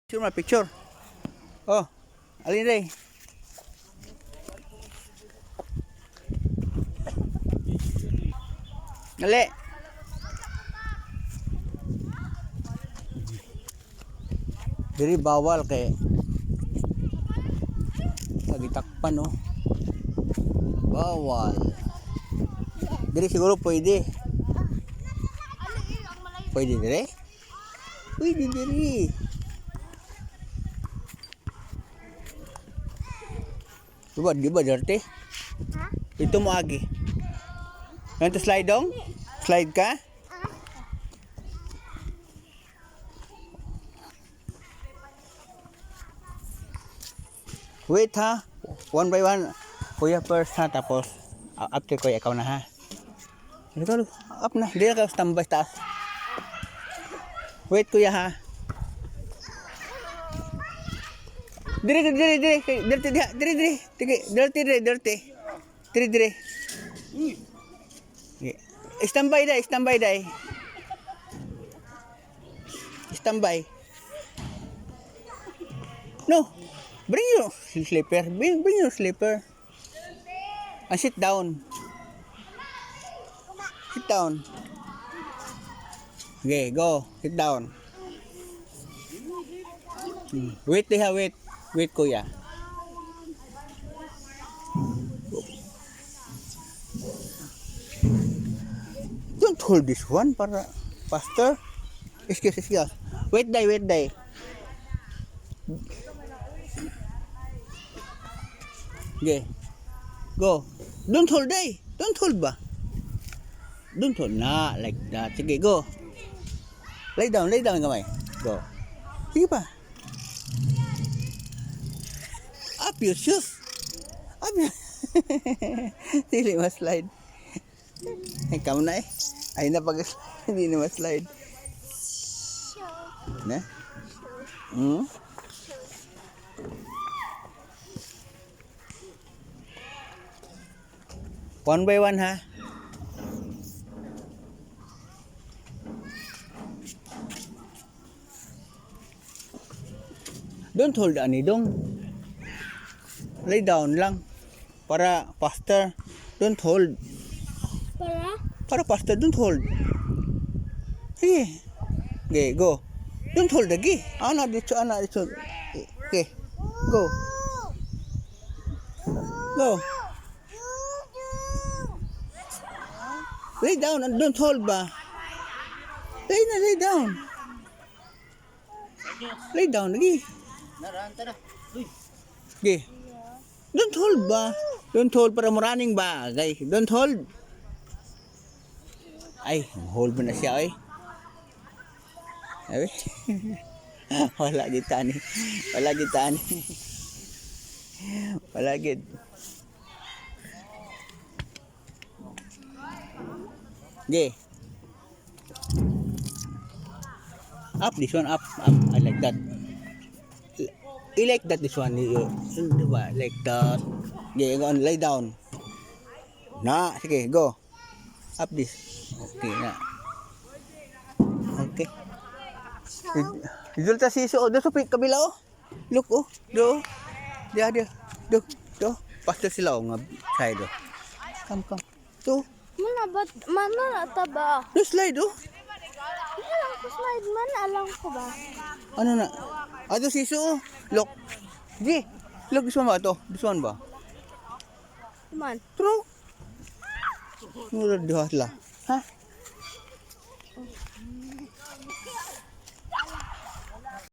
Picture. Oh, alin rin. Dali. Diri bawal kay nagitakpan oh. Bawal. Diri siguro pwede. Pwede diri? Pwede diri. Di ba dirty? Ha? Ito mo agi. Nanti slide dong? Slide ka? Wait ha. One by one. Kuya first ha. Tapos after kuya ikaw na ha. Ito up na. Di na ka standby taas. Wait kuya ha. Dire. Standby dai. Standby. No. Bring your slipper. Bring your slipper. And sit down. Sit down. Okay, go. Sit down. Wait diha, wait. Wait kuya. Don't hold this one para faster. Excuse. Wait day. Okay. Go. Don't hold day. Don't hold ba. Don't hold na like that. Sige, go. Lay down kamay. Go. Sige pa. Up your shoes. Up your... Dili ma-slide. Ikaw na eh. Ay na pag hindi na ma-slide. Na? One by one ha. Don't hold ani dong. Lay down lang para faster. Don't hold. Para faster, don't hold. Sige. Okay, go. Don't hold lagi. Ana dito. Okay. Go. Go. Lay down and don't hold ba. Lay down. Lay down lagi. Okay. Don't hold ba? Don't hold para maraming bagay. Don't hold. Ay, hold mo na siya ay. Ay. Wala kita ni. Wala gid. Okay. Up this one up. I like that. I like that this one. Diba? Like that. Okay, go on, lay down. Na, sige, go. Up this. Okay na. Okay. Idol ta siso. Do sa kabila oh. Look oh. Do. Dia. Do. Pastor sila oh nga side oh. Come. Do. Mana na ba? Do slide oh. Alam ko slide man, alam ko ba? Ano na? Ato siso oh. Look. Di. Look this one ba to? This one ba? Man. True. Mura dihatla. Ha?